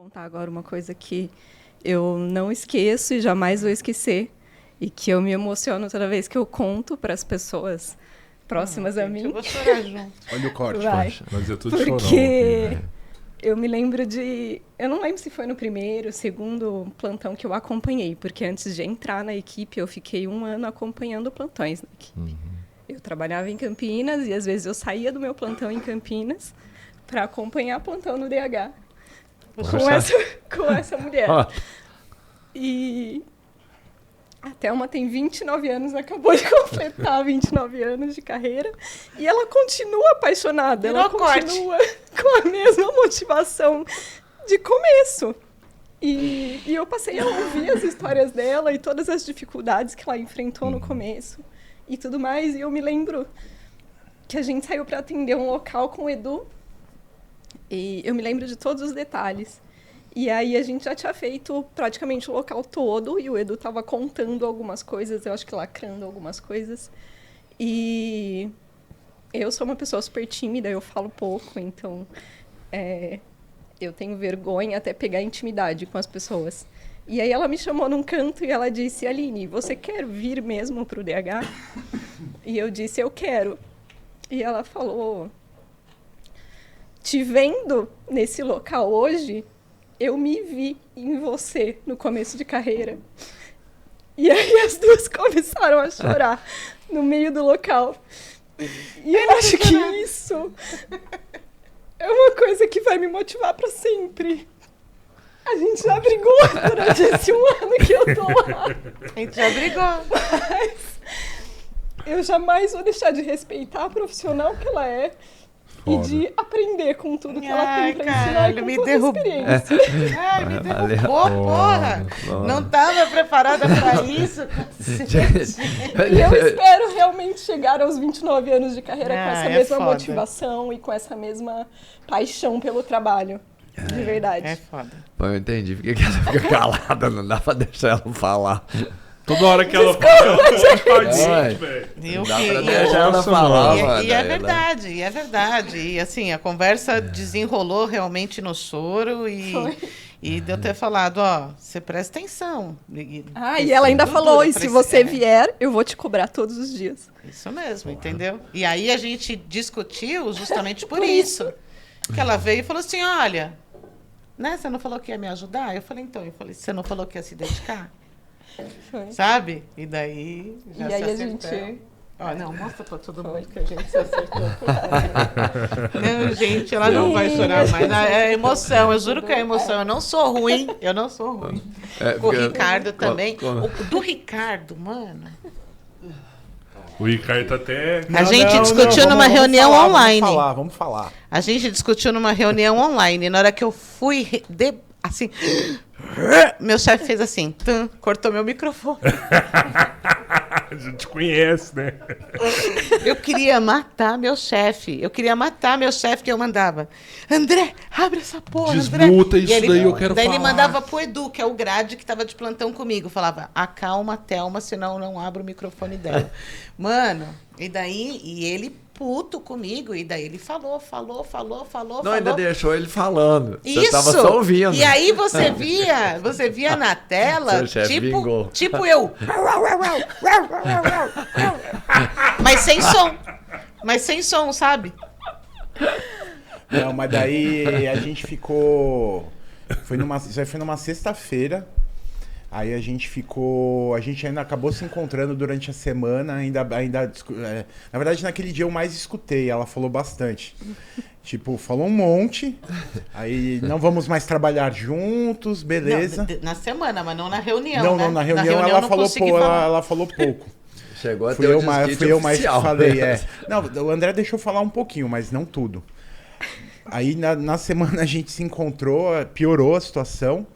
Contar agora uma coisa que eu não esqueço e jamais vou esquecer, e que eu me emociono toda vez que eu conto para as pessoas próximas a mim. Eu vou chorar junto. Olha o corte. Vai. Mas eu tô de chorão Porque aqui, né? eu me lembro de... Eu não lembro se foi no primeiro, segundo plantão que eu acompanhei, porque antes de entrar na equipe, eu fiquei 1 ano acompanhando plantões na equipe. Eu trabalhava em Campinas e às vezes eu saía do meu plantão em Campinas para acompanhar plantão no DH com essa mulher. E a Thelma tem 29 anos, acabou de completar 29 anos de carreira. E ela continua apaixonada, ela continua com a mesma motivação de começo. E eu passei a ouvir as histórias dela e todas as dificuldades que ela enfrentou no começo e tudo mais. E eu me lembro que a gente saiu para atender um local com o Edu. E eu me lembro de todos os detalhes. E aí a gente já tinha feito praticamente o local todo e o Edu estava contando algumas coisas, eu acho que lacrando algumas coisas. E eu sou uma pessoa super tímida, eu falo pouco, então eu tenho vergonha até pegar intimidade com as pessoas. E aí ela me chamou num canto e ela disse: Aline, você quer vir mesmo para o DH? E eu disse: eu quero. E ela falou: te vendo nesse local hoje, eu me vi em você no começo de carreira. E aí as duas começaram a chorar no meio do local. E eu acho que isso é uma coisa que vai me motivar para sempre. A gente já brigou durante esse 1 ano que eu tô lá. A gente já brigou. Mas eu jamais vou deixar de respeitar a profissional que ela é. E de aprender com tudo que ela tem pra ensinar e com me toda a derrubou. experiência. Ai, me derrubou, porra! Não tava preparada pra isso. E eu espero realmente chegar aos 29 anos de carreira com essa mesma foda. motivação e com essa mesma paixão pelo trabalho. De verdade. É foda. Pô, eu entendi. Por que ela fica calada? Não dá pra deixar ela falar. Toda hora que ela fala, ela fala Vai. velho. E o Não dá que- pra e- deixar ela Nossa, falar, E, mano. e é verdade, e é verdade. E assim, a conversa desenrolou realmente no choro e deu ter falado, ó, você presta atenção. E ela ainda falou, e se você vier vier, eu vou te cobrar todos os dias. Isso mesmo, entendeu? E aí a gente discutiu justamente por isso. Que ela veio e falou assim, olha, né, você não falou que ia me ajudar? Eu falei, você não falou que ia se dedicar? Foi. Sabe? E daí já E se aí a acertamos. gente... Ó, não, mostra pra todo Foi mundo. que a gente se acertou. Não, gente, ela não vai chorar mais. É emoção, eu juro que é emoção. Eu não sou ruim. O Ricardo também. O do Ricardo, mano. O Ricardo tá até... A gente discutiu numa reunião online. Vamos falar. A gente discutiu numa reunião online. Na hora que eu fui, assim, meu chefe fez assim, cortou meu microfone. A gente conhece, né? Eu queria matar meu chefe. Que eu mandava. André, abre essa porra, André. Desmuta isso E ele- daí, eu quero Daí falar. ele mandava pro Edu, que é o grade que tava de plantão comigo. Falava, acalma a Thelma, senão eu não abro o microfone dela. Mano, e daí, e ele puto comigo, e daí ele falou. Não, ainda deixou ele falando. Você Isso! tava só ouvindo. E aí você via na tela, Seu chefe vingou. tipo eu. Mas sem som, sabe? Não, mas daí a gente ficou... Isso aí foi numa sexta-feira. Aí a gente ainda acabou se encontrando durante a semana, na verdade, naquele dia eu mais escutei, ela falou bastante. Tipo, falou um monte, aí não vamos mais trabalhar juntos, beleza. Não, na semana, mas não na reunião, Não, né? na reunião ela não falou consegui pouco, falar. ela falou pouco. Chegou até Fui eu mais que oficial. falei, Não, o André deixou falar um pouquinho, mas não tudo. Aí na semana a gente se encontrou, piorou a situação.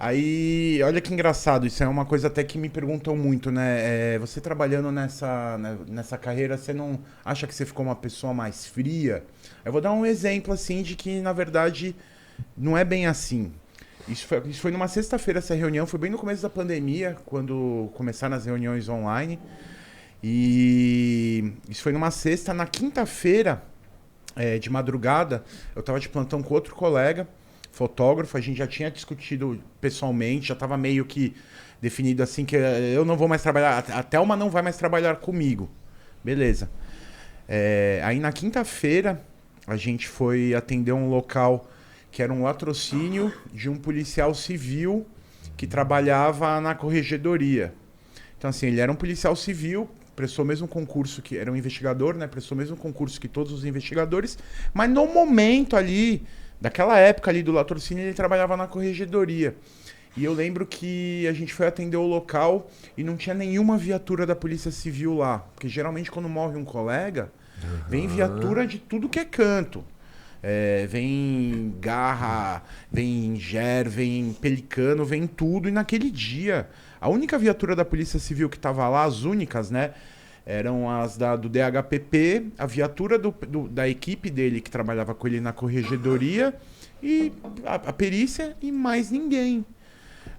Aí, olha que engraçado, isso é uma coisa até que me perguntam muito, né? Você trabalhando nessa carreira, você não acha que você ficou uma pessoa mais fria? Eu vou dar um exemplo, assim, de que, na verdade, não é bem assim. Isso foi numa sexta-feira, essa reunião, foi bem no começo da pandemia, quando começaram as reuniões online. E isso foi numa sexta. Na quinta-feira, de madrugada, eu tava de plantão com outro colega. fotógrafo, a gente já tinha discutido pessoalmente, já estava meio que definido assim que eu não vou mais trabalhar, a Thelma não vai mais trabalhar comigo. Beleza. Aí na quinta-feira a gente foi atender um local que era um latrocínio de um policial civil que trabalhava na corregedoria. Então assim, ele era um policial civil, prestou o mesmo concurso que era um investigador, né? Prestou o mesmo concurso que todos os investigadores, mas no momento ali, daquela época ali do latrocínio, ele trabalhava na corregedoria. E eu lembro que a gente foi atender o local e não tinha nenhuma viatura da Polícia Civil lá. Porque geralmente quando morre um colega, vem viatura de tudo que é canto. Vem garra, vem ger, vem pelicano, vem tudo. E naquele dia, a única viatura da Polícia Civil que estava lá, as únicas, né? Eram as do DHPP, a viatura da equipe dele que trabalhava com ele na corregedoria e a perícia e mais ninguém.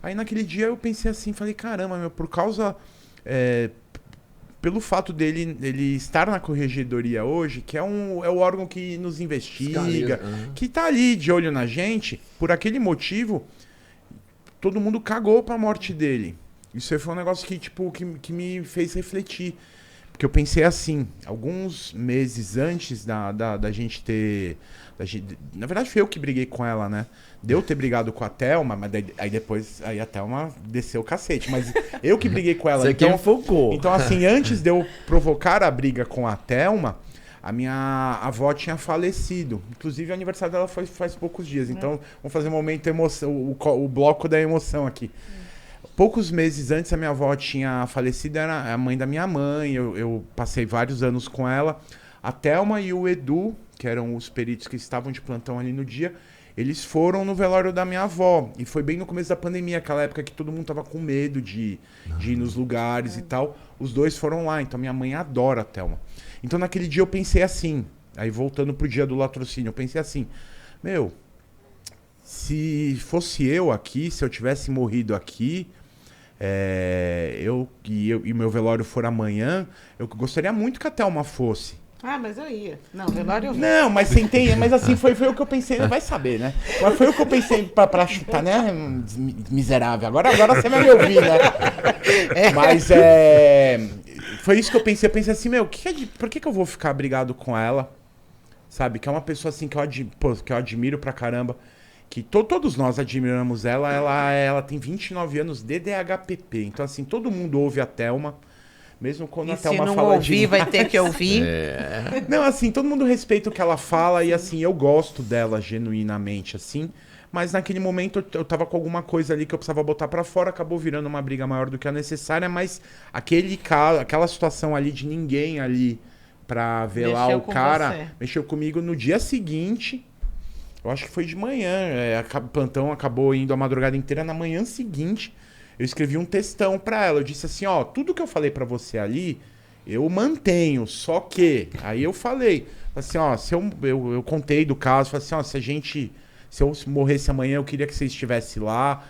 Aí naquele dia eu pensei assim, falei, caramba, meu, por causa... pelo fato dele estar na corregedoria hoje, que é o órgão que nos investiga, que tá ali de olho na gente, por aquele motivo, todo mundo cagou pra morte dele. Isso aí foi um negócio que, tipo, que me fez refletir. Porque eu pensei assim, alguns meses antes da gente ter... na verdade foi eu que briguei com ela, né? De eu ter brigado com a Thelma, mas aí depois a Thelma desceu o cacete. Mas eu que briguei com ela. Você então, que focou. Então assim, antes de eu provocar a briga com a Thelma, a minha avó tinha falecido. Inclusive o aniversário dela foi faz poucos dias. Então vamos fazer um momento emoção, o bloco da emoção aqui. Poucos meses antes a minha avó tinha falecido, era a mãe da minha mãe, eu passei vários anos com ela. A Thelma e o Edu, que eram os peritos que estavam de plantão ali no dia, eles foram no velório da minha avó. E foi bem no começo da pandemia, aquela época que todo mundo tava com medo de ir nos lugares e tal. Os dois foram lá, então minha mãe adora a Thelma. Então naquele dia eu pensei assim, aí voltando pro dia do latrocínio, eu pensei assim, meu, se fosse eu aqui, se eu tivesse morrido aqui... e meu velório for amanhã, eu gostaria muito que a Thelma fosse. Ah, mas eu ia. Não, velório eu ia. Não, mas você entende, mas assim, foi o que eu pensei, vai saber, né? Mas foi o que eu pensei pra chutar, né? Miserável. Agora você vai me ouvir, né? Mas foi isso que eu pensei assim, meu, por que eu vou ficar brigado com ela? Sabe? Que é uma pessoa assim que eu admiro pra caramba. Que todos nós admiramos ela. Ela tem 29 anos de DHPP. Então, assim, todo mundo ouve a Thelma. Mesmo quando a Thelma fala de... se não ouvir, vai ter que ouvir. Não, assim, todo mundo respeita o que ela fala. E, assim, eu gosto dela genuinamente, assim. Mas, naquele momento, eu tava com alguma coisa ali que eu precisava botar pra fora. Acabou virando uma briga maior do que a necessária. Mas aquela situação ali de ninguém ali pra ver lá o cara... Mexeu comigo no dia seguinte... Eu acho que foi de manhã, o plantão acabou indo a madrugada inteira. Na manhã seguinte, eu escrevi um textão pra ela. Eu disse assim, ó, tudo que eu falei pra você ali, eu mantenho, só que... Aí eu falei, assim, ó, eu contei do caso, falei assim, ó, se eu morresse amanhã, eu queria que você estivesse lá.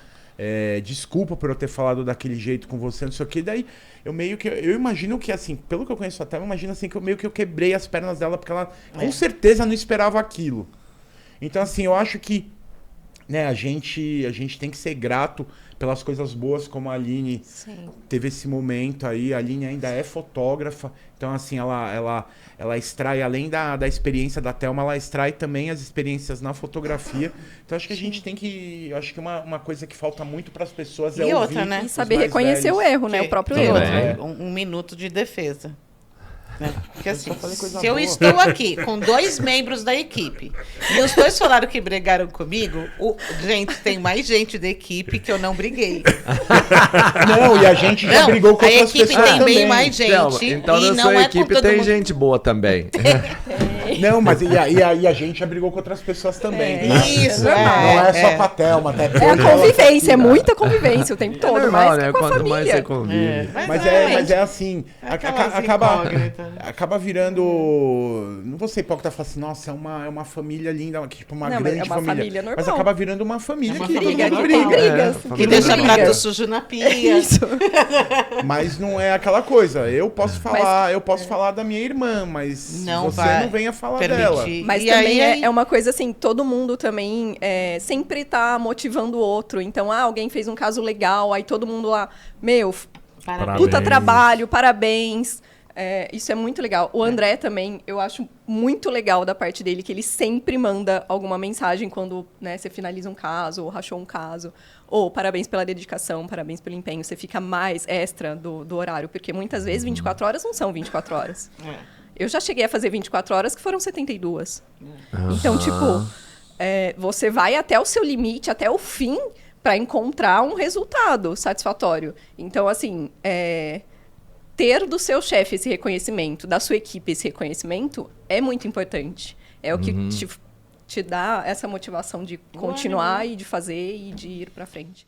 Desculpa por eu ter falado daquele jeito com você, não sei o que. Daí, eu imagino que, assim, pelo que eu conheço até, eu imagino assim, que eu quebrei as pernas dela, porque ela com certeza não esperava aquilo. Então, assim, eu acho que, né, a gente tem que ser grato pelas coisas boas, como a Aline teve esse momento aí. A Aline ainda é fotógrafa, então, assim, ela extrai, além da experiência da Thelma, ela extrai também as experiências na fotografia. Então, acho que a gente tem que... Eu acho que uma coisa que falta muito para as pessoas é ouvir, outra, né? E saber reconhecer o erro, né? O próprio erro. Um minuto de defesa. Né? Porque assim, se eu estou aqui com 2 membros da equipe e os 2 falaram que brigaram comigo, gente, tem mais gente da equipe que eu não briguei. Não, e a gente já brigou com outras pessoas também. A equipe tem bem mais gente. Então e na não sua equipe tem mundo... gente boa também. Não, mas a gente já brigou com outras pessoas também. Tá? Isso, não é só com a Thelma. Até a convivência, é muita convivência o tempo todo, normal, mas né? com a Quanto família. mais você convive. Mas é assim, acaba virando... Não vou ser hipócrita e falar assim, nossa, é uma família linda, tipo uma grande família. Normal. Mas acaba virando uma família que briga. Que deixa prato sujo na pia. Isso. Mas não é aquela coisa. Eu posso falar da minha irmã, mas você não venha falar falar permitir. dela. Mas E também aí- é uma coisa assim, todo mundo também sempre tá motivando o outro. Então, alguém fez um caso legal, aí todo mundo lá, meu, Parabéns. puta Parabéns. trabalho, parabéns. Isso é muito legal. O André também, eu acho muito legal da parte dele, que ele sempre manda alguma mensagem quando, né, você finaliza um caso, ou rachou um caso. Ou parabéns pela dedicação, parabéns pelo empenho. Você fica mais extra do horário, porque muitas vezes 24 horas não são 24 horas. Eu já cheguei a fazer 24 horas que foram 72. Então, tipo, você vai até o seu limite, até o fim, para encontrar um resultado satisfatório. Então, assim, ter do seu chefe esse reconhecimento, da sua equipe esse reconhecimento, é muito importante. É o que te dá essa motivação de continuar e de fazer e de ir para frente.